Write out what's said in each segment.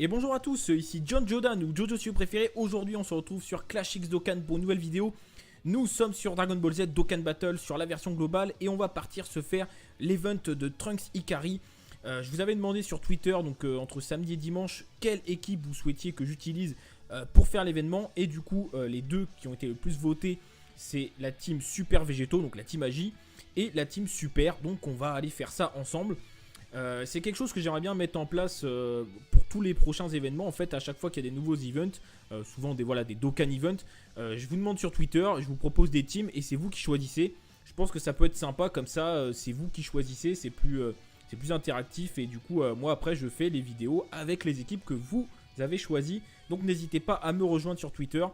Et bonjour à tous, ici John Jodan ou Jojo si vous préférez. Aujourd'hui on se retrouve sur Clash X Dokkan pour une nouvelle vidéo. Nous sommes sur Dragon Ball Z Dokkan Battle sur la version globale et on va partir se faire l'event de Trunks Ikari. Je vous avais demandé sur Twitter, donc entre samedi et dimanche, quelle équipe vous souhaitiez que j'utilise pour faire l'événement. Et du coup, les deux qui ont été le plus votés, c'est la team Super Végétaux, donc la team Agi, et la team Super. Donc on va aller faire ça ensemble. C'est quelque chose que j'aimerais bien mettre en place pour tous les prochains événements. En fait, à chaque fois qu'il y a des nouveaux events, souvent des Dokkan events, je vous demande sur Twitter, je vous propose des teams et c'est vous qui choisissez. Je pense que ça peut être sympa comme ça, c'est vous qui choisissez, c'est plus interactif et du coup, moi après je fais les vidéos avec les équipes que vous avez choisies. Donc n'hésitez pas à me rejoindre sur Twitter.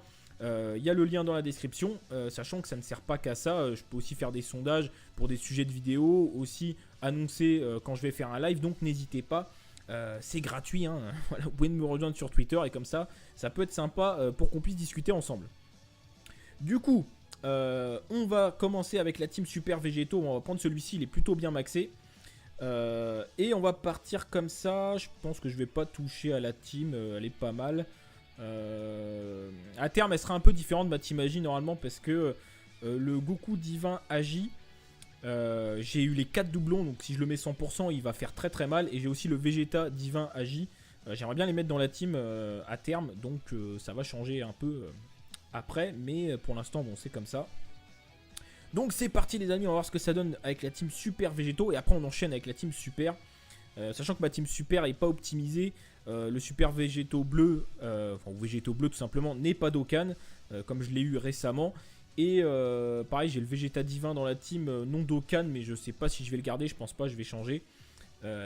Il y a le lien dans la description, sachant que ça ne sert pas qu'à ça. Je peux aussi faire des sondages pour des sujets de vidéos, aussi annoncer quand je vais faire un live, donc n'hésitez pas, c'est gratuit, hein. Voilà, vous pouvez me rejoindre sur Twitter et comme ça, ça peut être sympa pour qu'on puisse discuter ensemble. Du coup, on va commencer avec la team Super Végétaux, on va prendre celui-ci, il est plutôt bien maxé. Et on va partir comme ça, je pense que je vais pas toucher à la team, elle est pas mal. À terme elle sera un peu différente de ma team Agi normalement parce que le Goku divin Agi, j'ai eu les 4 doublons, donc si je le mets 100% il va faire très très mal. Et j'ai aussi le Vegeta divin Agi, j'aimerais bien les mettre dans la team à terme, donc ça va changer un peu après, mais pour l'instant bon c'est comme ça. Donc c'est parti les amis, on va voir ce que ça donne avec la team Super Végétaux et après on enchaîne avec la team Super. Sachant que ma team Super n'est pas optimisée, le Super Végétaux bleu, enfin Végétaux bleu tout simplement, n'est pas Dokkan, comme je l'ai eu récemment. Et pareil, j'ai le Vegeta divin dans la team non Dokkan, mais je sais pas si je vais le garder, je pense pas, je vais changer.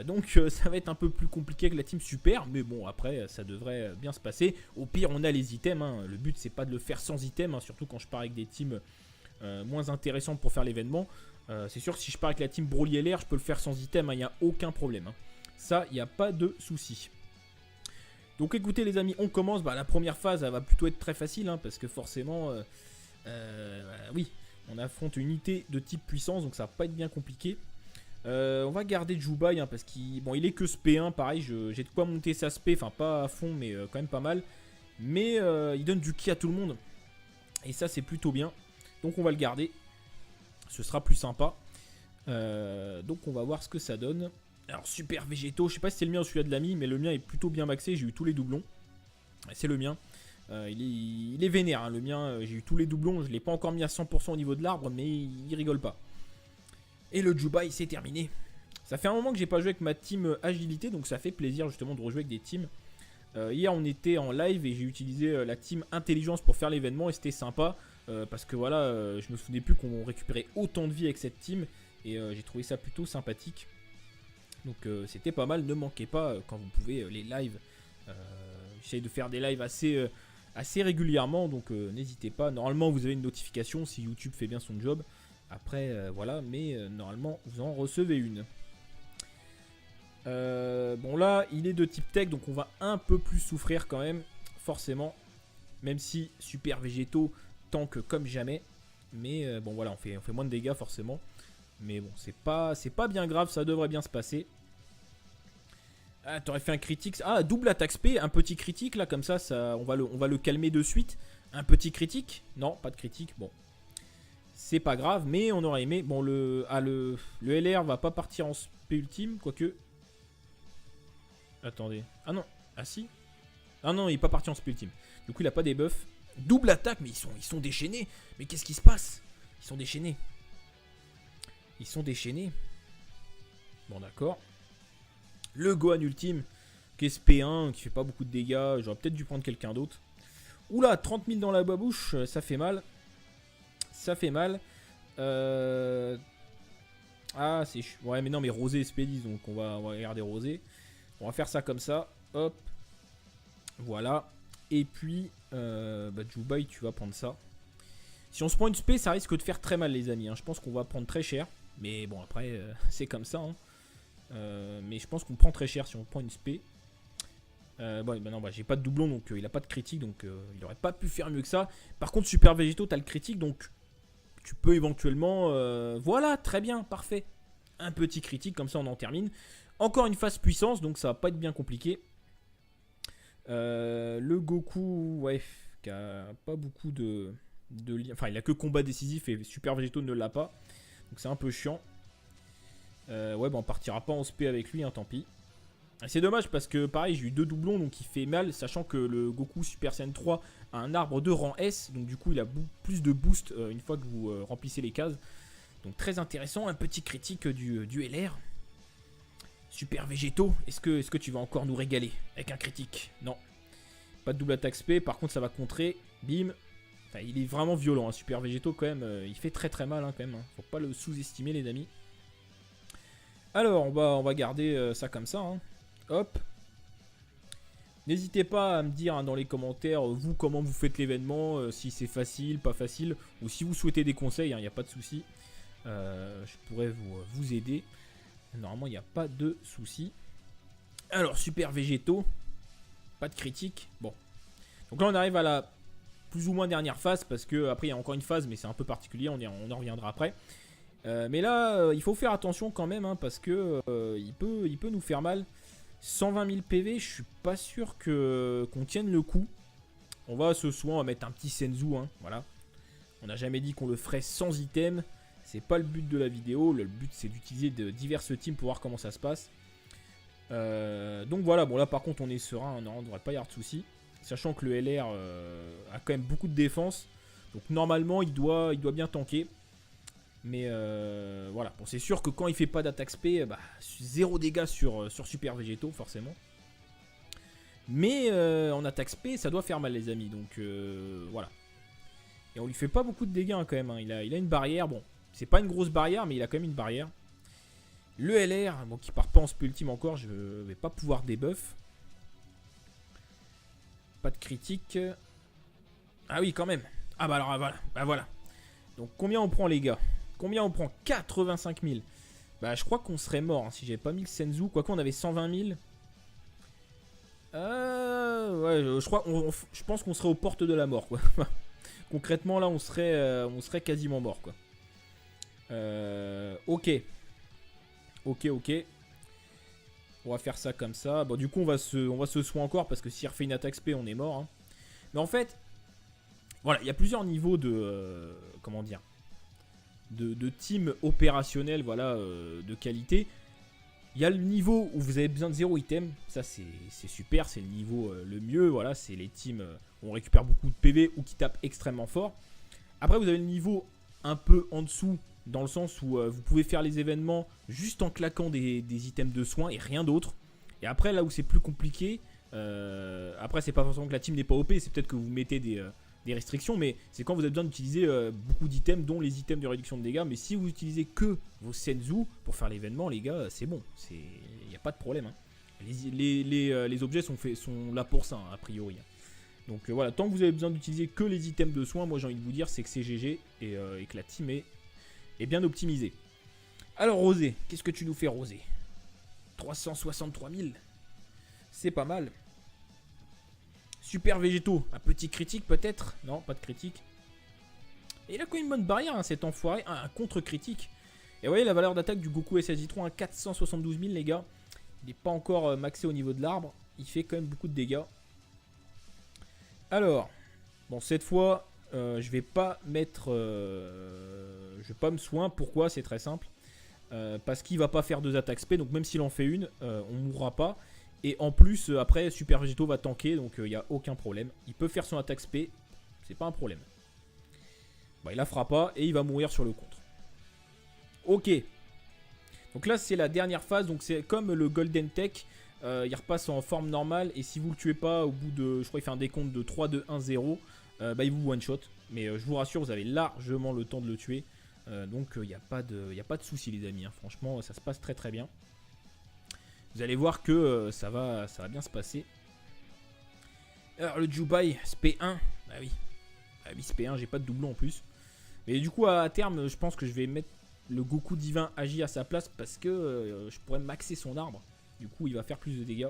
Donc ça va être un peu plus compliqué que la team Super, mais bon après ça devrait bien se passer. Au pire on a les items, hein. Le but c'est pas de le faire sans items, hein, surtout quand je pars avec des teams moins intéressantes pour faire l'événement. C'est sûr que si je pars avec la team Broly LR, je peux le faire sans item, il n'y a aucun problème, hein. Ça, il n'y a pas de souci. Donc écoutez les amis, on commence. La première phase, elle va plutôt être très facile, hein, parce que forcément, oui, on affronte une unité de type puissance, donc ça va pas être bien compliqué. On va garder Jubai, hein, parce qu'il il est que SP1, pareil, j'ai de quoi monter sa SP, enfin pas à fond, mais quand même pas mal. Mais il donne du ki à tout le monde, et ça c'est plutôt bien. Donc on va le garder, ce sera plus sympa. Donc on va voir ce que ça donne. Alors Super Végétaux, je sais pas si c'est le mien ou celui-là de l'ami, mais le mien est plutôt bien maxé, j'ai eu tous les doublons. C'est le mien. Il est vénère, hein, le mien, j'ai eu tous les doublons, je l'ai pas encore mis à 100% au niveau de l'arbre, mais il rigole pas. Et le Jubai, c'est terminé. Ça fait un moment que j'ai pas joué avec ma team agilité, donc ça fait plaisir justement de rejouer avec des teams. Hier on était en live et j'ai utilisé la team intelligence pour faire l'événement et c'était sympa. Parce que voilà, je me souvenais plus qu'on récupérait autant de vie avec cette team. Et j'ai trouvé ça plutôt sympathique. Donc c'était pas mal, ne manquez pas quand vous pouvez les lives. J'essaye de faire des lives assez régulièrement, donc n'hésitez pas. Normalement vous avez une notification si YouTube fait bien son job. Après voilà, mais normalement vous en recevez une. Bon là il est de type tech, donc on va un peu plus souffrir quand même, forcément. Même si Super Végétaux tank comme jamais. Mais bon voilà, on fait moins de dégâts forcément. Mais bon, c'est pas bien grave, ça devrait bien se passer. Ah, t'aurais fait un critique. Ah, double attaque SP, un petit critique là, comme ça, on va le calmer de suite. Un petit critique. Non, pas de critique, bon. C'est pas grave, mais on aurait aimé. Bon, le LR va pas partir en SP ultime, quoique. Attendez. Ah non, ah si. Ah non, il est pas parti en SP ultime. Du coup, il a pas des buffs. Double attaque, mais ils sont déchaînés. Mais qu'est-ce qui se passe? Ils sont déchaînés. Ils sont déchaînés. Bon, d'accord. Le Gohan ultime, qui est SP1, qui fait pas beaucoup de dégâts. J'aurais peut-être dû prendre quelqu'un d'autre. Oula, 30 000 dans la bouche, ça fait mal. Ça fait mal. Ah, c'est... Ouais, mais non, mais Rosé SP10, donc on va regarder Rosé. On va faire ça comme ça. Hop. Voilà. Et puis, Jubai, tu vas prendre ça. Si on se prend une spé, ça risque de faire très mal, les amis, hein. Je pense qu'on va prendre très cher. Mais bon, après, c'est comme ça, hein. Mais je pense qu'on prend très cher si on prend une spé. Bon, non, j'ai pas de doublon, donc il a pas de critique. Donc il aurait pas pu faire mieux que ça. Par contre, Super Végétaux, t'as le critique. Donc tu peux éventuellement... voilà, très bien, parfait. Un petit critique, comme ça on en termine. Encore une phase puissance, donc ça va pas être bien compliqué. Le Goku, ouais, qui a pas beaucoup de liens. Enfin, il a que combat décisif et Super Végéto ne l'a pas. Donc c'est un peu chiant. Ouais, bah on partira pas en SP avec lui, hein, tant pis. C'est dommage parce que pareil, j'ai eu 2 doublons donc il fait mal, sachant que le Goku Super Saiyan 3 a un arbre de rang S, donc du coup il a plus de boost une fois que vous remplissez les cases. Donc très intéressant, un petit critique du LR. Super Végéto, est-ce que tu vas encore nous régaler avec un critique? Non. Pas de double attaque SP, par contre ça va contrer, bim. Enfin, il est vraiment violent, hein. Super Végéto quand même, il fait très très mal, hein, quand même, hein. Faut pas le sous-estimer les amis. Alors on va garder ça comme ça, hein. Hop. N'hésitez pas à me dire, hein, dans les commentaires, vous, comment vous faites l'événement, si c'est facile, pas facile, ou si vous souhaitez des conseils, il n'y a pas de souci. Je pourrais vous aider. Normalement, il n'y a pas de souci. Alors, Super Végéto, pas de critique. Bon. Donc là, on arrive à la plus ou moins dernière phase, parce que après, il y a encore une phase, mais c'est un peu particulier, on en reviendra après. Mais là, il faut faire attention quand même, hein, parce que il peut nous faire mal. 120 000 PV, je suis pas sûr qu'on tienne le coup. On va ce soin, on va mettre un petit Senzu, hein, voilà. On n'a jamais dit qu'on le ferait sans item. C'est pas le but de la vidéo. Le but c'est d'utiliser de diverses teams pour voir comment ça se passe. Donc voilà, bon là par contre on est serein, non, on ne devrait pas y avoir de soucis. Sachant que le LR a quand même beaucoup de défense. Donc normalement il doit bien tanker. Mais voilà, bon, c'est sûr que quand il fait pas d'attaque SP, bah, 0 dégâts sur Super Végéto, forcément. Mais en attaque SP, ça doit faire mal, les amis. Donc voilà. Et on lui fait pas beaucoup de dégâts, hein, quand même, hein. Il a une barrière. Bon, c'est pas une grosse barrière, mais il a quand même une barrière. Le LR, bon, qui part pas en SP ultime encore, je vais pas pouvoir debuff. Pas de critique. Ah oui, quand même. Ah bah alors, voilà. Bah voilà. Donc combien on prend, les gars? Combien on prend? 85 000. Bah je crois qu'on serait mort, hein, si j'avais pas mis le Senzu. Quoique on avait 120 000. Ouais, je pense qu'on serait aux portes de la mort, quoi. Concrètement là on serait quasiment mort, quoi. Ok. Ok. On va faire ça comme ça. Bon du coup on va se soigner encore, parce que s'il refait une attaque SP on est mort, hein. Mais en fait, voilà, il y a plusieurs niveaux de comment dire, de team opérationnel, voilà, de qualité. Il y a le niveau où vous avez besoin de 0 item. Ça c'est super, c'est le niveau le mieux. Voilà, c'est les teams où on récupère beaucoup de PV ou qui tapent extrêmement fort. Après vous avez le niveau un peu en dessous, dans le sens où vous pouvez faire les événements juste en claquant des items de soins et rien d'autre. Et après là où c'est plus compliqué, après c'est pas forcément que la team n'est pas OP, c'est peut-être que vous mettez des restrictions, mais c'est quand vous avez besoin d'utiliser beaucoup d'items, dont les items de réduction de dégâts. Mais si vous utilisez que vos Senzu pour faire l'événement, les gars, c'est bon, il n'y a pas de problème, hein. Les objets sont là pour ça, hein, a priori. Donc voilà, tant que vous avez besoin d'utiliser que les items de soins, moi j'ai envie de vous dire, c'est que c'est GG et que la team est bien optimisée. Alors Rosé, qu'est-ce que tu nous fais, Rosé? 363 000, c'est pas mal. Super Végéto, un petit critique peut-être? Non, pas de critique. Et il a quand même une bonne barrière, hein, cet enfoiré. Un contre-critique. Et vous voyez la valeur d'attaque du Goku SSJ3 à 472 000, les gars. Il n'est pas encore maxé au niveau de l'arbre. Il fait quand même beaucoup de dégâts. Alors, bon, cette fois, je vais pas mettre... je vais pas me soin. Pourquoi? C'est très simple. Parce qu'il va pas faire 2 attaques SP. Donc même s'il en fait une, on mourra pas. Et en plus, après, Super Végéto va tanker, donc il n'y a aucun problème. Il peut faire son attaque SP, c'est pas un problème. Bah, il la fera pas et il va mourir sur le contre. Ok. Donc là, c'est la dernière phase, donc c'est comme le Golden Tech. Il repasse en forme normale, et si vous le tuez pas au bout de... Je crois qu'il fait un décompte de 3, 2, 1, 0. Bah, il vous one-shot. Mais je vous rassure, vous avez largement le temps de le tuer. Donc il n'y a pas de souci, les amis, hein. Franchement, ça se passe très très bien. Vous allez voir que ça va bien se passer. Alors le Jubai, SP1. Ah oui. Ah oui, SP1, j'ai pas de doublon en plus. Mais du coup, à terme, je pense que je vais mettre le Goku Divin Agi à sa place, parce que je pourrais maxer son arbre. Du coup, il va faire plus de dégâts.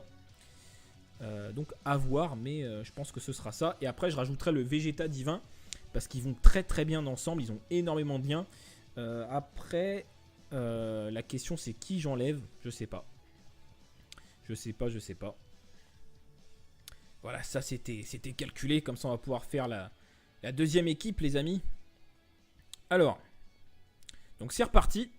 Donc à voir, mais je pense que ce sera ça. Et après, je rajouterai le Vegeta Divin, parce qu'ils vont très très bien ensemble. Ils ont énormément de liens. Après, la question c'est qui j'enlève. Je sais pas. Je sais pas. Voilà, ça c'était calculé. Comme ça, on va pouvoir faire la deuxième équipe, les amis. Alors, donc c'est reparti.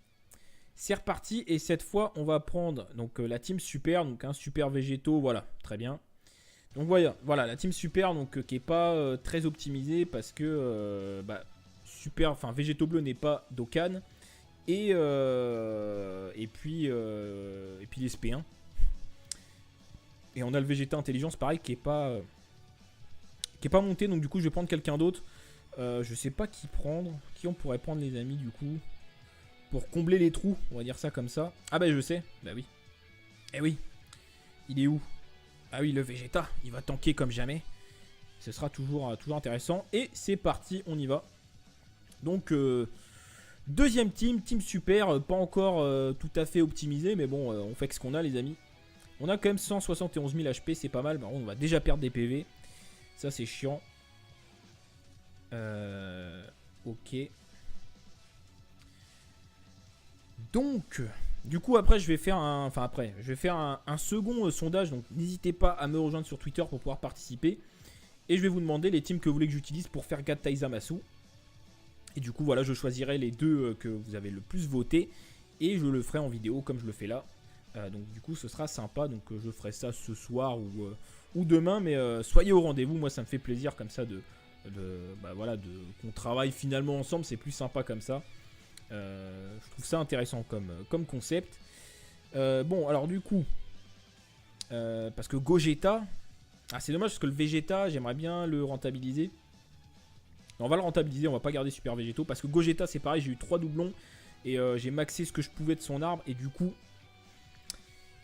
C'est reparti. Et cette fois, on va prendre donc, la team super. Donc un super végétaux. Voilà, très bien. Donc voilà la team super donc, qui n'est pas très optimisée parce que super, enfin végétaux bleus n'est pas Dokkan. Et puis les SP1. Et on a le Vegeta intelligence pareil qui est pas monté, donc du coup je vais prendre quelqu'un d'autre. Je sais pas qui prendre. Qui on pourrait prendre les amis du coup pour combler les trous, on va dire ça comme ça. Ah bah je sais, bah oui. Eh oui. Il est où? Ah oui, le Vegeta, il va tanker comme jamais. Ce sera toujours intéressant. Et c'est parti, on y va. Donc deuxième team super, pas encore tout à fait optimisé, mais bon, on fait que ce qu'on a les amis. On a quand même 171 000 HP, c'est pas mal. Par contre, on va déjà perdre des PV. Ça, c'est chiant. Ok. Donc, du coup, après, je vais faire un second sondage. Donc, n'hésitez pas à me rejoindre sur Twitter pour pouvoir participer. Et je vais vous demander les teams que vous voulez que j'utilise pour faire Gad Taizamasu. Et du coup, voilà, je choisirai les deux que vous avez le plus voté. Et je le ferai en vidéo comme je le fais là. Donc du coup ce sera sympa, donc je ferai ça ce soir ou demain, mais soyez au rendez-vous, moi ça me fait plaisir comme ça qu'on travaille finalement ensemble, c'est plus sympa comme ça. Je trouve ça intéressant comme concept. Bon alors du coup, parce que Gogeta, c'est dommage parce que le Vegeta j'aimerais bien le rentabiliser. Non, on va le rentabiliser, on va pas garder Super Végétaux, parce que Gogeta c'est pareil, j'ai eu 3 doublons et j'ai maxé ce que je pouvais de son arbre et du coup...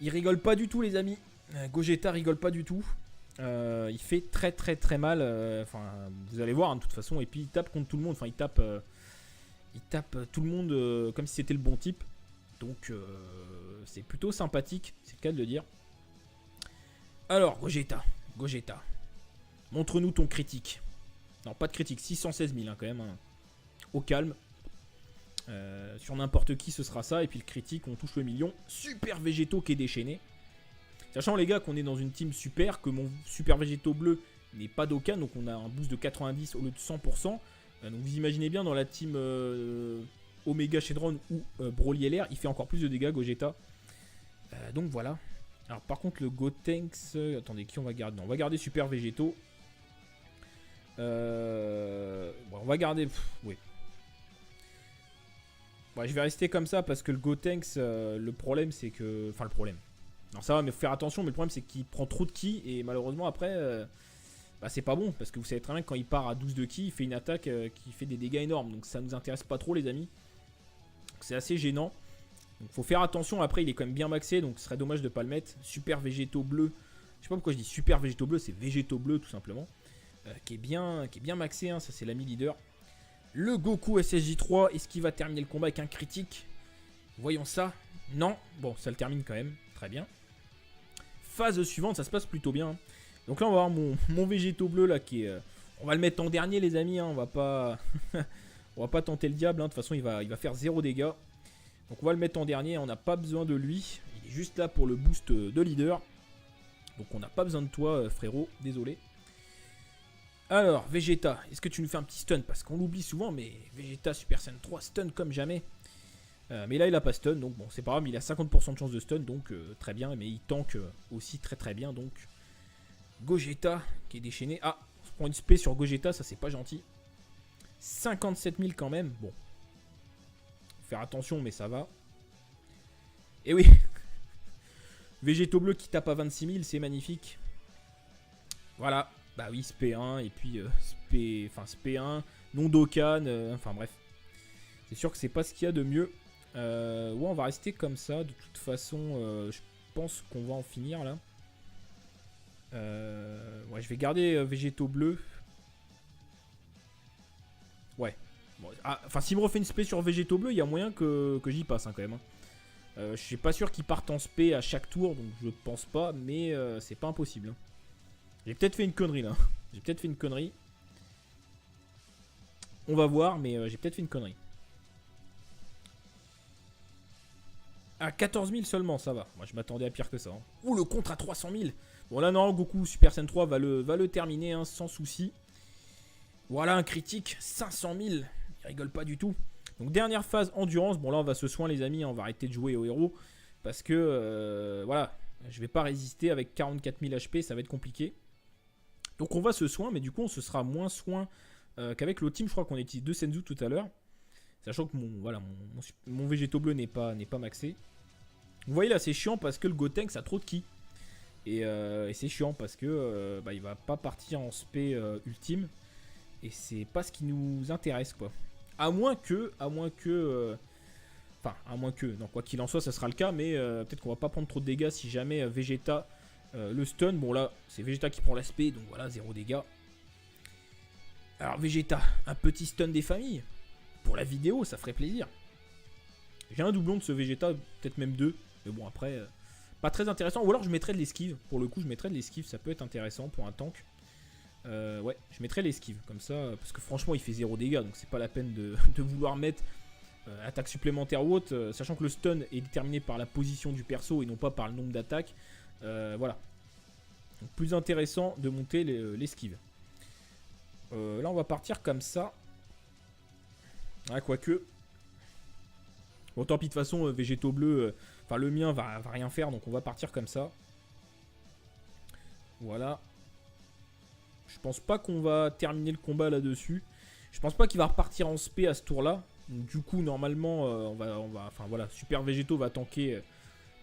Il rigole pas du tout les amis. Gogeta rigole pas du tout. Il fait très mal. Vous allez voir hein, de toute façon. Et puis il tape contre tout le monde. Enfin il tape tout le monde comme si c'était le bon type. Donc c'est plutôt sympathique. C'est le cas de le dire. Alors Gogeta. Montre-nous ton critique. Non pas de critique. 616 000 hein, quand même. Hein. Au calme. Sur n'importe qui ce sera ça. Et puis le critique on touche le million. Super végétaux qui est déchaîné. Sachant les gars qu'on est dans une team super. Que mon super végétaux bleu n'est pas Dokkan. Donc on a un boost de 90 au lieu de 100%. Donc vous imaginez bien dans la team Omega Shenron ou Broly LR. Il fait encore plus de dégâts Gogeta. Donc voilà. Alors par contre le Gotenks. Attendez qui on va garder? Non, on va garder super végétaux. On va garder... oui. Ouais, je vais rester comme ça parce que le Gotenks, le problème c'est que... Enfin le problème. Non ça va mais faut faire attention, mais le problème c'est qu'il prend trop de ki et malheureusement après c'est pas bon. Parce que vous savez très bien que quand il part à 12 de ki, il fait une attaque qui fait des dégâts énormes. Donc ça nous intéresse pas trop les amis. C'est assez gênant. Donc faut faire attention, après il est quand même bien maxé. Donc ce serait dommage de pas le mettre. Super végétaux bleus. Je sais pas pourquoi je dis super végétaux bleus, c'est végétaux bleus tout simplement. Qui est bien maxé, hein, ça c'est l'ami leader. Le Goku SSJ3, est-ce qu'il va terminer le combat avec un critique? Voyons ça. Non, bon, ça le termine quand même. Très bien. Phase suivante, ça se passe plutôt bien. Donc là, on va avoir mon végétaux bleu là qui est... on va le mettre en dernier, les amis. Hein, on va pas... on va pas tenter le diable. Hein, de toute façon, il va faire 0 dégâts. Donc on va le mettre en dernier. On n'a pas besoin de lui. Il est juste là pour le boost de leader. Donc on n'a pas besoin de toi, frérot. Désolé. Alors, Vegeta, est-ce que tu nous fais un petit stun? Parce qu'on l'oublie souvent, mais Vegeta Super Saiyan 3 stun comme jamais. Mais là, il a pas stun, donc bon, c'est pas grave, il a 50% de chance de stun, donc très bien. Mais il tank aussi très bien, donc Gogeta qui est déchaîné. Ah, on se prend une spé sur Gogeta, ça c'est pas gentil. 57 000 quand même, bon. Faut faire attention, mais ça va. Et oui, Végétaux bleu qui tape à 26 000, c'est magnifique. Voilà. Bah oui, SP1 et puis SP1, non Dokkan, enfin bref. C'est sûr que c'est pas ce qu'il y a de mieux. Ouais, on va rester comme ça. De toute façon, je pense qu'on va en finir là. Ouais, je vais garder végétaux bleus. Ouais. Bon, enfin, s'il me refait une spé sur végétaux bleus, il y a moyen que j'y passe hein, quand même. Hein. Je suis pas sûr qu'il parte en spé à chaque tour, donc je pense pas, mais c'est pas impossible. Hein. J'ai peut-être fait une connerie là. J'ai peut-être fait une connerie. On va voir, mais j'ai peut-être fait une connerie. Ah, 14 000 seulement, ça va. Moi, je m'attendais à pire que ça. Hein. Ouh, le contre à 300 000. Bon là non, Goku Super Saiyan 3 va le terminer hein, sans souci. Voilà un critique, 500 000. Il rigole pas du tout. Donc dernière phase endurance. Bon là on va se soin les amis, hein, on va arrêter de jouer au héros. Parce que voilà, je vais pas résister avec 44 000 HP, ça va être compliqué. Donc on va se soin, mais du coup on se sera moins soin qu'avec l'autre team. Je crois qu'on utilise 2 Senzu tout à l'heure. Sachant que mon végéto bleu n'est pas maxé. Vous voyez là c'est chiant parce que le Gotenks a trop de ki. Et c'est chiant parce que il va pas partir en spé ultime. Et c'est pas ce qui nous intéresse quoi. À moins que, non, quoi qu'il en soit, ça sera le cas, mais peut-être qu'on va pas prendre trop de dégâts si jamais Vegeta le stun. Bon là, c'est Vegeta qui prend l'aspect, donc voilà, 0 dégâts. Alors Vegeta, un petit stun des familles. Pour la vidéo, ça ferait plaisir. J'ai un doublon de ce Vegeta, peut-être même 2. Mais bon, après, pas très intéressant. Ou alors je mettrais de l'esquive. Pour le coup, je mettrais de l'esquive, ça peut être intéressant pour un tank. Ouais, je mettrais l'esquive, comme ça, parce que franchement, il fait 0 dégâts, donc c'est pas la peine de vouloir mettre attaque supplémentaire ou autre, sachant que le stun est déterminé par la position du perso et non pas par le nombre d'attaques. Voilà. Donc plus intéressant de monter l'esquive. Là, on va partir comme ça. Ah, quoique. Bon, tant pis, de toute façon, végétaux bleus, enfin le mien va rien faire, donc on va partir comme ça. Voilà. Je pense pas qu'on va terminer le combat là-dessus. Je pense pas qu'il va repartir en spé à ce tour-là. Du coup, normalement, enfin voilà, Super Végéto va tanker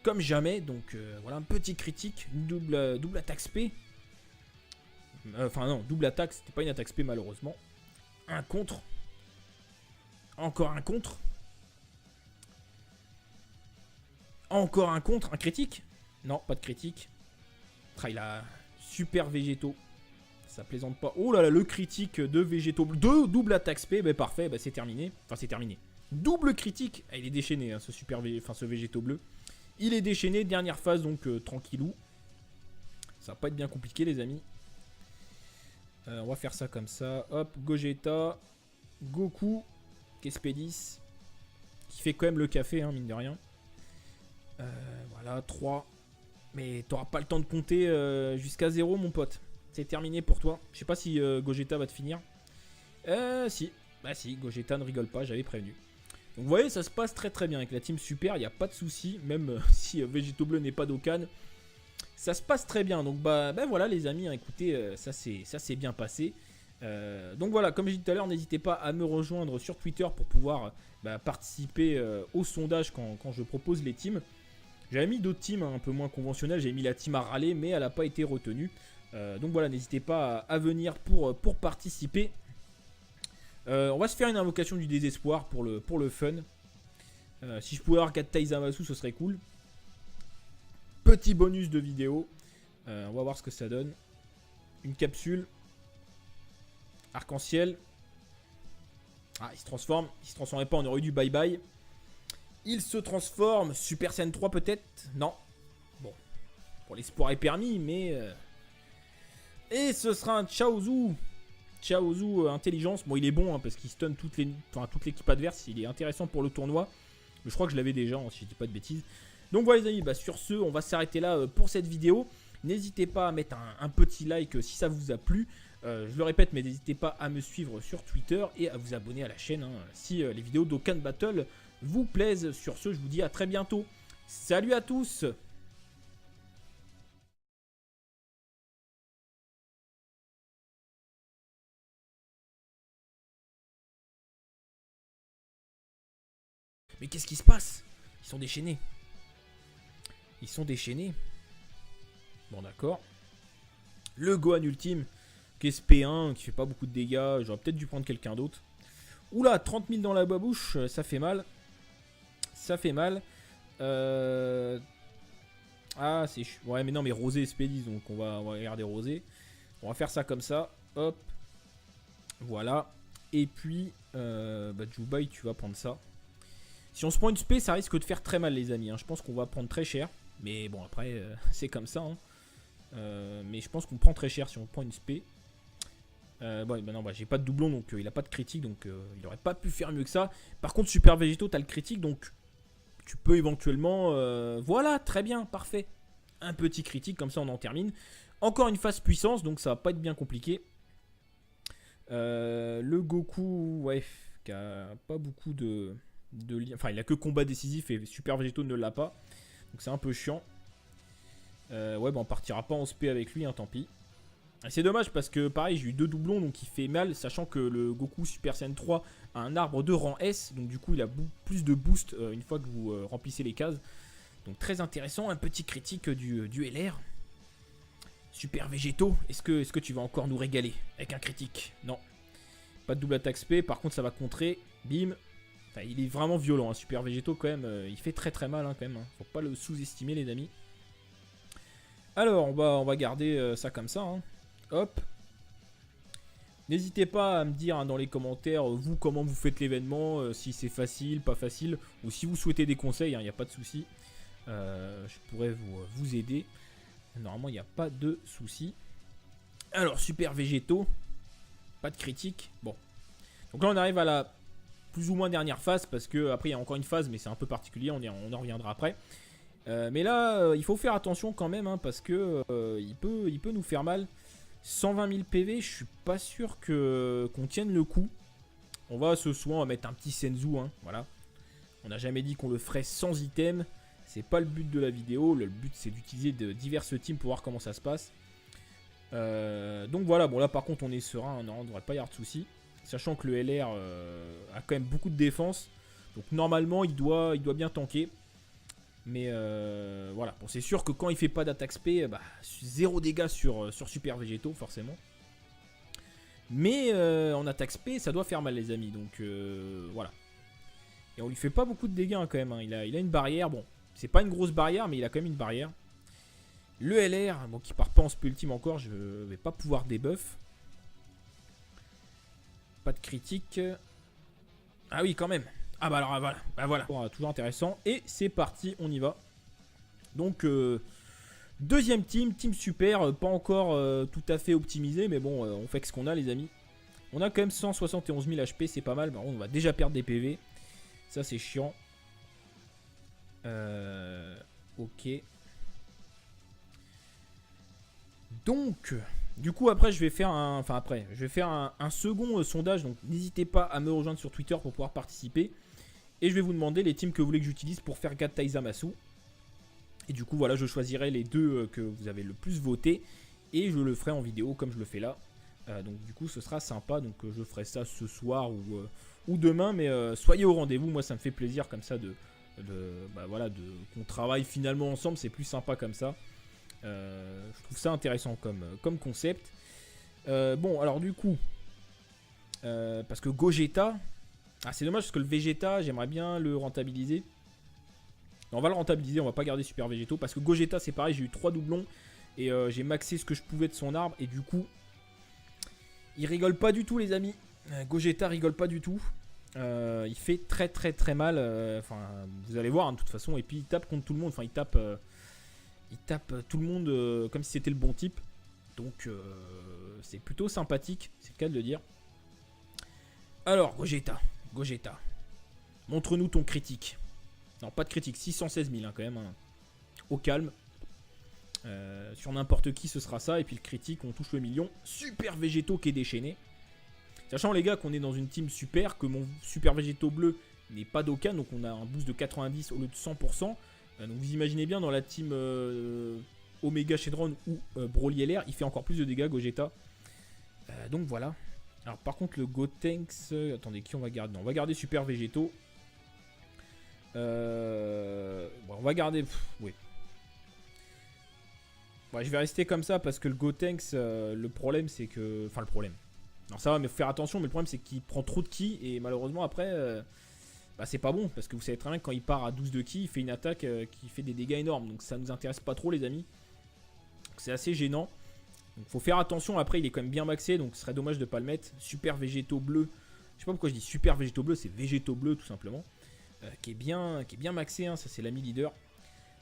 comme jamais. Donc voilà, un petit critique, double attaque spé. Enfin non, double attaque, c'était pas une attaque spé malheureusement. Un contre. Encore un contre. Encore un contre, un critique. Non, pas de critique. Ah, il a Super Végéto. Ça plaisante pas. Oh là là, le critique de Végéto. De double attaque spé, bah parfait, bah c'est terminé. Enfin, c'est terminé. Double critique. Ah, il est déchaîné, hein, ce Végéto bleu. Il est déchaîné. Dernière phase, donc tranquillou. Ça va pas être bien compliqué, les amis. On va faire ça comme ça. Hop, Gogeta. Goku. Kespédis. Qui fait quand même le café, hein, mine de rien. Voilà, 3. Mais t'auras pas le temps de compter jusqu'à 0, mon pote. C'est terminé pour toi. Je sais pas si Gogeta va te finir. Si. Bah si, Gogeta ne rigole pas, j'avais prévenu. Donc vous voyez, ça se passe très très bien avec la team super, il n'y a pas de souci. Même si Végéto bleu n'est pas d'Okan. Ça se passe très bien. Donc bah voilà les amis, hein, écoutez, ça s'est bien passé. Donc voilà, comme j'ai dit tout à l'heure, n'hésitez pas à me rejoindre sur Twitter pour pouvoir participer au sondage quand je propose les teams. J'avais mis d'autres teams un peu moins conventionnels, j'avais mis la team à râler, mais elle n'a pas été retenue. Donc voilà, n'hésitez pas à venir pour participer. On va se faire une invocation du désespoir pour le fun. Si je pouvais avoir 4 Taizamasu, ce serait cool. Petit bonus de vidéo. On va voir ce que ça donne. Une capsule. Arc-en-ciel. Ah, il se transforme. Il se transformait pas, on aurait eu du bye-bye. Il se transforme. Super Saiyan 3 peut-être? Non. Bon. Pour l'espoir est permis, mais... Et ce sera un Chaozu. Chaozu intelligence. Bon, il est bon hein, parce qu'il stun toute l'équipe adverse. Il est intéressant pour le tournoi. Mais je crois que je l'avais déjà, hein, si je dis pas de bêtises. Donc voilà les amis, sur ce, on va s'arrêter là pour cette vidéo. N'hésitez pas à mettre un petit like si ça vous a plu. Je le répète, mais n'hésitez pas à me suivre sur Twitter et à vous abonner à la chaîne hein, si les vidéos d'Okan Battle vous plaisent. Sur ce, je vous dis à très bientôt. Salut à tous! Mais qu'est-ce qui se passe? Ils sont déchaînés. Ils sont déchaînés. Bon, d'accord. Le Gohan ultime, qui est SP1, qui fait pas beaucoup de dégâts. J'aurais peut-être dû prendre quelqu'un d'autre. Oula, 30 000 dans la babouche, ça fait mal. Ça fait mal. Ah, c'est... Ouais, mais non, mais Rosé SP10, donc on va regarder Rosé. On va faire ça comme ça. Hop. Voilà. Et puis, Jubai, tu vas prendre ça. Si on se prend une spé, ça risque de faire très mal, les amis. Hein. Je pense qu'on va prendre très cher. Mais bon, après, c'est comme ça. Hein. Mais je pense qu'on prend très cher si on prend une spé. Bon, non, j'ai pas de doublon, donc il a pas de critique. Donc il aurait pas pu faire mieux que ça. Par contre, Super Végéto, t'as le critique. Donc tu peux éventuellement... voilà, très bien, parfait. Un petit critique, comme ça on en termine. Encore une phase puissance, donc ça va pas être bien compliqué. Le Goku, ouais, qui a pas beaucoup de liens. Enfin, il a que combat décisif et Super Végéto ne l'a pas. Donc c'est un peu chiant. Ouais, bah on partira pas en SP avec lui, hein, tant pis. C'est dommage parce que pareil, j'ai eu 2 doublons, donc il fait mal, sachant que le Goku Super Saiyan 3 a un arbre de rang S, donc du coup il a plus de boost une fois que vous remplissez les cases. Donc très intéressant, un petit critique du LR. Super Végéto, est-ce que tu vas encore nous régaler avec un critique? Non. Pas de double attaque SP, par contre ça va contrer, bim. Enfin, il est vraiment violent, hein. Super Végéto quand même, il fait très très mal, hein, quand même, hein. Faut pas le sous-estimer les amis. Alors on va garder ça comme ça, hein. Hop. N'hésitez pas à me dire, hein, dans les commentaires, vous, comment vous faites l'événement, si c'est facile, pas facile, ou si vous souhaitez des conseils, il n'y a pas de souci. Je pourrais vous aider. Normalement, il n'y a pas de souci. Alors, Super Végéto, pas de critique. Bon. Donc là, on arrive à la plus ou moins dernière phase, parce que après, il y a encore une phase, mais c'est un peu particulier, on en reviendra après. Mais là, il faut faire attention quand même, hein, parce que il peut nous faire mal. 120 000 PV, je suis pas sûr qu'on tienne le coup. On va ce soir, on va mettre un petit Senzu, hein, voilà. On n'a jamais dit qu'on le ferait sans item. C'est pas le but de la vidéo. Le but, c'est d'utiliser de diverses teams pour voir comment ça se passe. Donc voilà, bon là par contre on est serein, non, on ne devrait pas y avoir de soucis. Sachant que le LR a quand même beaucoup de défense. Donc normalement il doit bien tanker. Mais voilà, bon, c'est sûr que quand il fait pas d'attaque SP, bah, 0 dégâts sur Super Végéto, forcément. Mais en attaque SP, ça doit faire mal, les amis. Donc voilà. Et on lui fait pas beaucoup de dégâts, hein, quand même, hein. Il a une barrière. Bon, c'est pas une grosse barrière, mais il a quand même une barrière. Le LR, bon, qui part pas en SP ultime encore, je vais pas pouvoir debuff. Pas de critique. Ah oui, quand même. Ah bah alors voilà, bah voilà. Bon, toujours intéressant. Et c'est parti, on y va. Donc deuxième team super, pas encore tout à fait optimisé, mais bon, on fait que ce qu'on a, les amis. On a quand même 171 000 HP, c'est pas mal. Par contre, on va déjà perdre des PV. Ça c'est chiant. Ok. Donc, du coup après je vais faire un second sondage. Donc n'hésitez pas à me rejoindre sur Twitter pour pouvoir participer. Et je vais vous demander les teams que vous voulez que j'utilise pour faire Gad Taizamasu. Et du coup, voilà, je choisirai les deux que vous avez le plus voté. Et je le ferai en vidéo comme je le fais là. Donc du coup, ce sera sympa. Donc je ferai ça ce soir ou demain. Mais soyez au rendez-vous. Moi, ça me fait plaisir comme ça qu'on travaille finalement ensemble. C'est plus sympa comme ça. Je trouve ça intéressant comme concept. Bon, alors du coup, parce que Gogeta... Ah, c'est dommage parce que le Vegeta, j'aimerais bien le rentabiliser. On va le rentabiliser, on va pas garder Super Végéto. Parce que Gogeta, c'est pareil, j'ai eu 3 doublons. Et j'ai maxé ce que je pouvais de son arbre. Et du coup, il rigole pas du tout, les amis. Gogeta rigole pas du tout. Il fait très très très mal. Enfin, vous allez voir, hein, de toute façon. Et puis, il tape contre tout le monde. Enfin, il tape tout le monde comme si c'était le bon type. Donc, c'est plutôt sympathique. C'est le cas de le dire. Alors, Gogeta, montre-nous ton critique. Non, pas de critique, 616 000 hein, quand même, hein. Au calme. Sur n'importe qui, ce sera ça. Et puis le critique, on touche le million. Super Végéto qui est déchaîné. Sachant, les gars, qu'on est dans une team super, que mon Super Végéto bleu n'est pas d'Okan. Donc on a un boost de 90 au lieu de 100%. Donc vous imaginez bien, dans la team Omega Shenron ou Broly LR, il fait encore plus de dégâts, Gogeta. Donc voilà. Alors par contre le Gotenks, attendez, qui on va garder? Non, on va garder Super Végéto. Bon, on va garder... oui. Bon, je vais rester comme ça parce que le Gotenks, le problème c'est que... Enfin le problème. Alors ça va, mais faut faire attention, mais le problème c'est qu'il prend trop de ki et malheureusement après... c'est pas bon parce que vous savez très bien que quand il part à 12 de ki, il fait une attaque qui fait des dégâts énormes. Donc ça nous intéresse pas trop, les amis. C'est assez gênant. Donc faut faire attention, après il est quand même bien maxé, donc ce serait dommage de ne pas le mettre. Super Végéto bleu, je sais pas pourquoi je dis Super Végéto bleu, c'est Végéto bleu tout simplement. Qui est bien maxé, hein, ça c'est l'ami leader.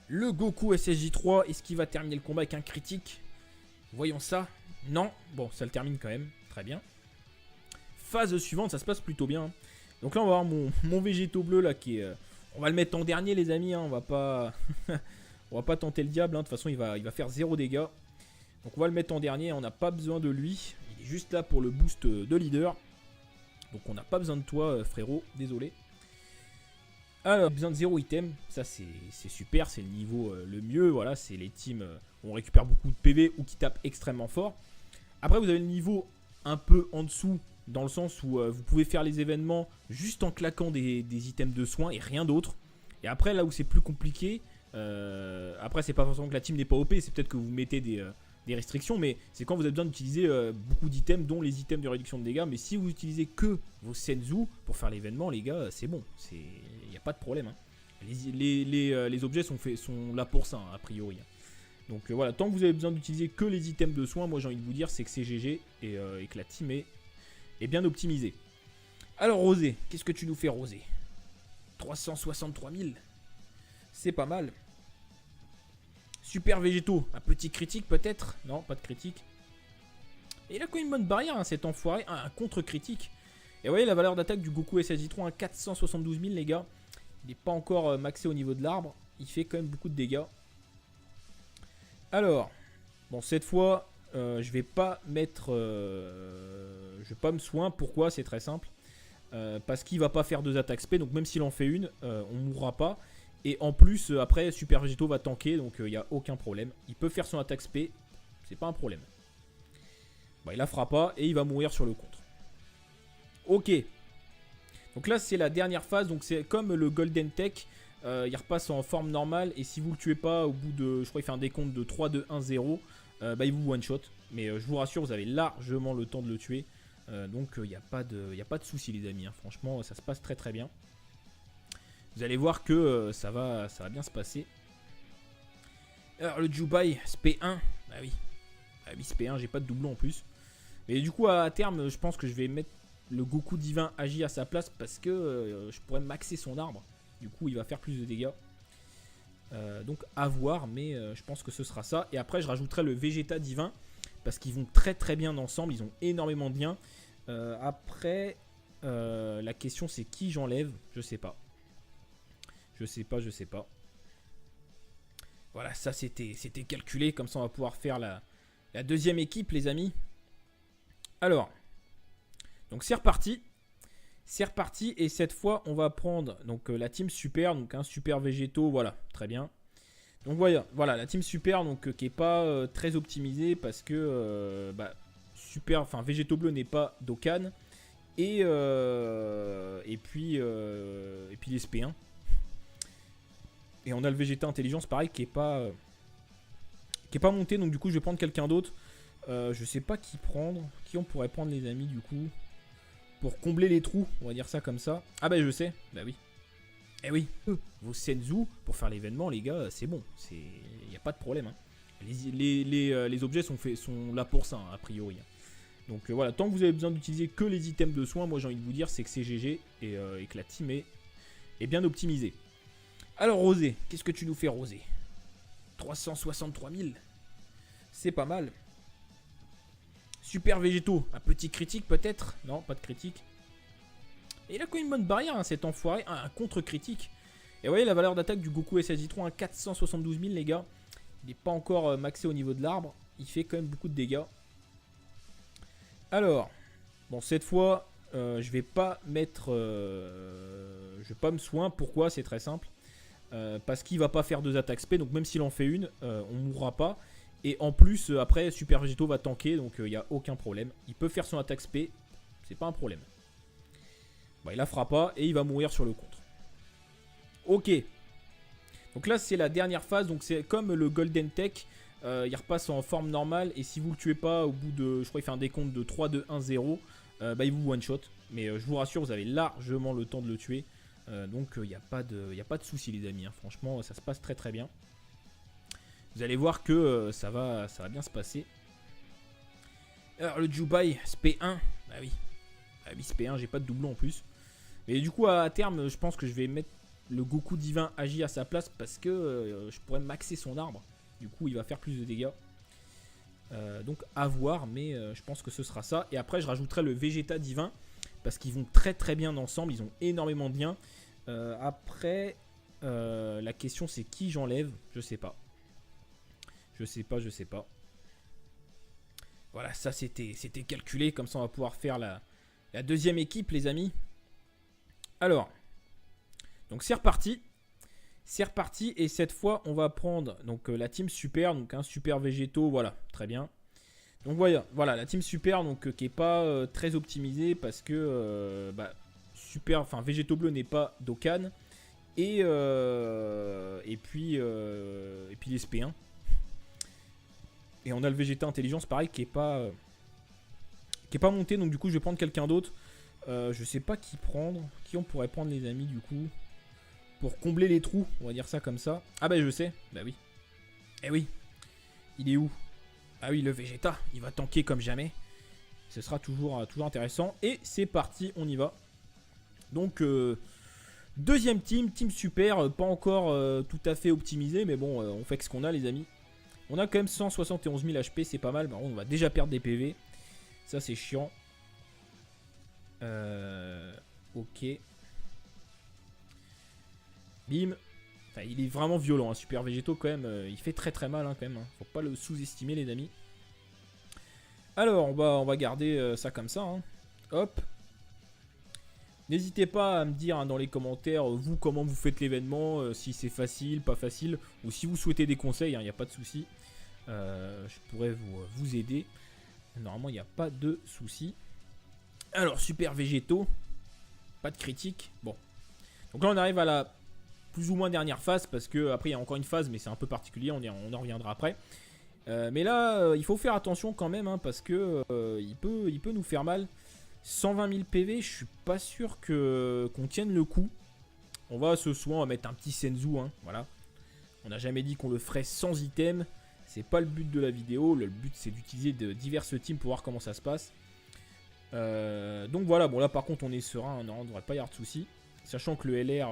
Le Goku SSJ3, est-ce qu'il va terminer le combat avec un critique? Voyons ça. Non, bon ça le termine quand même, très bien. Phase suivante, ça se passe plutôt bien. Donc là on va avoir mon Végéto bleu là qui est... on va le mettre en dernier, les amis, hein, on va On va pas tenter le diable, hein. De toute façon il va faire 0 dégâts. Donc on va le mettre en dernier, on n'a pas besoin de lui. Il est juste là pour le boost de leader. Donc on n'a pas besoin de toi frérot, désolé. Alors besoin de 0 item, ça c'est super, c'est le niveau le mieux. Voilà, c'est les teams où on récupère beaucoup de PV ou qui tapent extrêmement fort. Après vous avez le niveau un peu en dessous, dans le sens où vous pouvez faire les événements juste en claquant des items de soins et rien d'autre. Et après là où c'est plus compliqué, après c'est pas forcément que la team n'est pas OP, c'est peut-être que vous mettez des restrictions, mais c'est quand vous avez besoin d'utiliser beaucoup d'items, dont les items de réduction de dégâts. Mais si vous utilisez que vos Senzu pour faire l'événement, les gars, c'est bon, il n'y a pas de problème, hein. Les objets sont là pour ça, hein, a priori. Donc voilà, tant que vous avez besoin d'utiliser que les items de soins, moi j'ai envie de vous dire c'est que c'est GG et que la team est bien optimisée. Alors Rosé, qu'est-ce que tu nous fais Rosé? 363 000, c'est pas mal. Super végétaux, un petit critique peut-être? Non, pas de critique. Et il a quand même une bonne barrière, hein, cet enfoiré, un contre-critique. Et vous voyez la valeur d'attaque du Goku SSJ3 à 472 000 les gars. Il n'est pas encore maxé au niveau de l'arbre, il fait quand même beaucoup de dégâts. Alors, bon cette fois, je vais pas mettre, je vais pas me soin. Pourquoi? C'est très simple. Parce qu'il va pas faire 2 attaques spé, donc même s'il en fait une, on mourra pas. Et en plus, après, Super Végétaux va tanker, donc il n'y a aucun problème. Il peut faire son attaque spé, c'est pas un problème. Bah, il la fera pas et il va mourir sur le contre. Ok. Donc là, c'est la dernière phase, donc c'est comme le Golden Tech. Il repasse en forme normale et si vous le tuez pas au bout de, je crois qu'il fait un décompte de 3, 2, 1, 0, bah, il vous one shot. Mais je vous rassure, vous avez largement le temps de le tuer. Donc il n'y a pas de souci les amis, hein. Franchement ça se passe très très bien. Vous allez voir que ça va bien se passer. Alors le Jubai SP1, bah oui, SP1 j'ai pas de doublon en plus. Mais du coup à terme je pense que je vais mettre le Goku divin Agi à sa place parce que je pourrais maxer son arbre. Du coup il va faire plus de dégâts. Donc à voir, mais je pense que ce sera ça. Et après je rajouterai le Vegeta divin parce qu'ils vont très très bien ensemble, ils ont énormément de liens. Après la question c'est qui j'enlève, je sais pas. Je sais pas. Voilà, ça c'était calculé, comme ça on va pouvoir faire la deuxième équipe les amis. Alors, donc c'est reparti. C'est reparti et cette fois on va prendre donc la team super, donc un super végétaux, voilà, très bien. Donc voilà la team super donc qui est pas très optimisée parce que super, enfin végétaux bleu n'est pas Dokkan et puis les SP1. Et on a le Vegeta intelligence pareil qui est pas monté, donc du coup je vais prendre quelqu'un d'autre. Je sais pas qui prendre, qui on pourrait prendre les amis du coup pour combler les trous, on va dire ça comme ça. Ah bah je sais, bah oui. Eh oui, vos Senzu pour faire l'événement les gars, c'est bon, il n'y a pas de problème, hein. Les objets sont là pour ça, hein, a priori. Donc voilà, tant que vous avez besoin d'utiliser que les items de soins, moi j'ai envie de vous dire c'est que c'est GG et que la team est bien optimisée. Alors Rosé, qu'est-ce que tu nous fais Rosé? 363 000, c'est pas mal. Super végétaux, un petit critique peut-être? Non, pas de critique. Et il a quand même une bonne barrière, hein, cet enfoiré, un contre-critique. Et vous voyez la valeur d'attaque du Goku SSJ3 à 472 000 les gars. Il n'est pas encore maxé au niveau de l'arbre, il fait quand même beaucoup de dégâts. Alors, bon cette fois, je vais pas mettre, je vais pas me soin. Pourquoi? C'est très simple. Parce qu'il va pas faire 2 attaques spé, donc même s'il en fait une, on mourra pas. Et en plus, après, Super Végétaux va tanker, donc il n'y a aucun problème. Il peut faire son attaque spé, c'est pas un problème. Bah, il la fera pas et il va mourir sur le contre. Ok. Donc là, c'est la dernière phase, donc c'est comme le Golden Tech. Il repasse en forme normale et si vous le tuez pas au bout de, je crois qu'il fait un décompte de 3, 2, 1, 0, bah, il vous one shot. Mais je vous rassure, vous avez largement le temps de le tuer. Donc il n'y a pas de souci les amis, hein. Franchement ça se passe très très bien. Vous allez voir que ça va bien se passer. Alors le Jubai SP1, bah oui, SP1 j'ai pas de doublon en plus. Mais du coup à terme je pense que je vais mettre le Goku divin Agi à sa place parce que je pourrais maxer son arbre. Du coup il va faire plus de dégâts. Donc à voir, mais je pense que ce sera ça. Et après je rajouterai le Vegeta divin parce qu'ils vont très très bien ensemble, ils ont énormément de liens. Après la question c'est qui j'enlève, je sais pas. Je sais pas, je sais pas. Voilà, ça c'était calculé. Comme ça, on va pouvoir faire la deuxième équipe, les amis. Alors, donc c'est reparti. C'est reparti. Et cette fois, on va prendre donc, la team super. Donc un super végétaux. Voilà, très bien. Donc voilà la team super donc, qui n'est pas très optimisée parce que super, enfin végétaux bleus n'est pas Dokkan. Et puis les SP1. Et on a le Vegeta Intelligence pareil qui est pas monté. Donc du coup je vais prendre quelqu'un d'autre. Je sais pas qui prendre. Qui on pourrait prendre les amis du coup. Pour combler les trous. On va dire ça comme ça. Ah bah je sais. Bah oui. Eh oui. Il est où? Ah oui le Vegeta. Il va tanker comme jamais. Ce sera toujours intéressant. Et c'est parti. On y va. Donc deuxième team super. Pas encore tout à fait optimisé. Mais bon on fait que ce qu'on a les amis. On a quand même 171 000 HP, c'est pas mal. Par contre, on va déjà perdre des PV. Ça, c'est chiant. Ok. Bim. Enfin, il est vraiment violent, hein. Super Végétaux, quand même. Il fait très très mal, hein, quand même. Hein. Faut pas le sous-estimer, les amis. Alors, on va garder ça comme ça. Hein. Hop. N'hésitez pas à me dire hein, dans les commentaires, vous, comment vous faites l'événement, si c'est facile, pas facile, ou si vous souhaitez des conseils, il n'y a pas de souci. Je pourrais vous aider. Normalement, il n'y a pas de souci. Alors, super végétaux. Pas de critique. Bon. Donc là, on arrive à la plus ou moins dernière phase, parce que après, il y a encore une phase, mais c'est un peu particulier, on en reviendra après. Mais là, il faut faire attention quand même, hein, parce que il peut nous faire mal. 120 000 PV, je suis pas sûr qu'on tienne le coup. On va ce soir, on va mettre un petit Senzu, hein, voilà. On n'a jamais dit qu'on le ferait sans item. C'est pas le but de la vidéo. Le but c'est d'utiliser de diverses teams pour voir comment ça se passe. Donc voilà, bon là par contre on est serein, non, on ne devrait pas y avoir de soucis. Sachant que le LR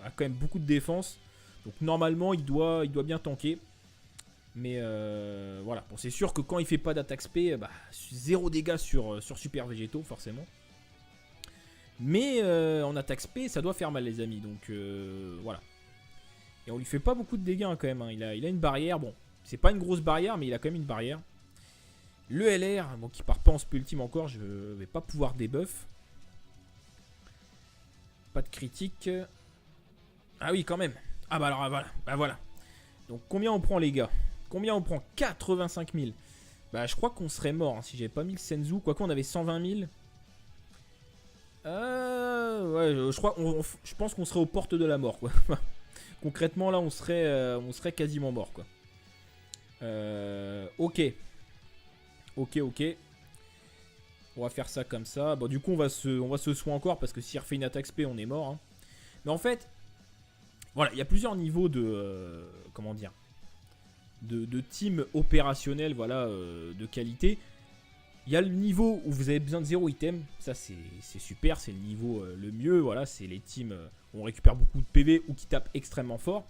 a quand même beaucoup de défense. Donc normalement il doit bien tanker. Mais voilà, bon, c'est sûr que quand il fait pas d'attaque spé, zéro dégâts sur super végétaux forcément. Mais en attaque spé, ça doit faire mal les amis, donc voilà. Et on lui fait pas beaucoup de dégâts hein, quand même, hein. Il a une barrière, bon, c'est pas une grosse barrière, mais il a quand même une barrière. Le LR, bon, qui part pas en spé ultime encore, je vais pas pouvoir debuff. Pas de critique. Ah oui, quand même. Ah bah alors voilà, voilà. Donc combien on prend les gars? Combien on prend? 85 000. Bah je crois qu'on serait mort hein, si j'avais pas mis le Senzu. Quoique on avait 120 000. Ouais, je pense qu'on serait aux portes de la mort quoi. Concrètement là on serait quasiment mort quoi. Ok. On va faire ça comme ça. Bon du coup on va se soigner encore parce que s'il refait une attaque spé on est mort. Hein. Mais en fait, voilà, il y a plusieurs niveaux de comment dire, de team opérationnel, voilà, de qualité. Il y a le niveau où vous avez besoin de 0 item, ça c'est super, c'est le niveau le mieux, voilà, c'est les teams où on récupère beaucoup de PV ou qui tapent extrêmement fort.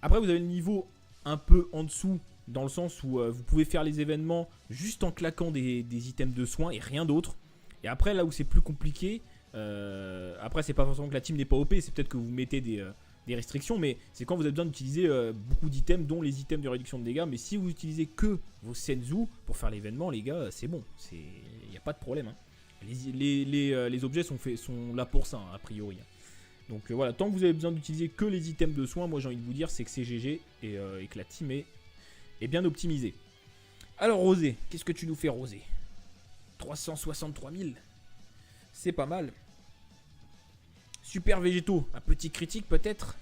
Après vous avez le niveau un peu en dessous, dans le sens où vous pouvez faire les événements juste en claquant des items de soins et rien d'autre. Et après là où c'est plus compliqué, après c'est pas forcément que la team n'est pas OP, c'est peut-être que vous mettez des restrictions, mais c'est quand vous avez besoin d'utiliser beaucoup d'items, dont les items de réduction de dégâts. Mais si vous utilisez que vos Senzu pour faire l'événement, les gars, c'est bon, il n'y a pas de problème. Hein. Les objets sont là pour ça, hein, a priori. Donc voilà, tant que vous avez besoin d'utiliser que les items de soins, moi j'ai envie de vous dire, c'est que c'est GG et que la team est bien optimisée. Alors Rosé, qu'est-ce que tu nous fais Rosé? 363 000, c'est pas mal. Super végétaux, un petit critique peut-être.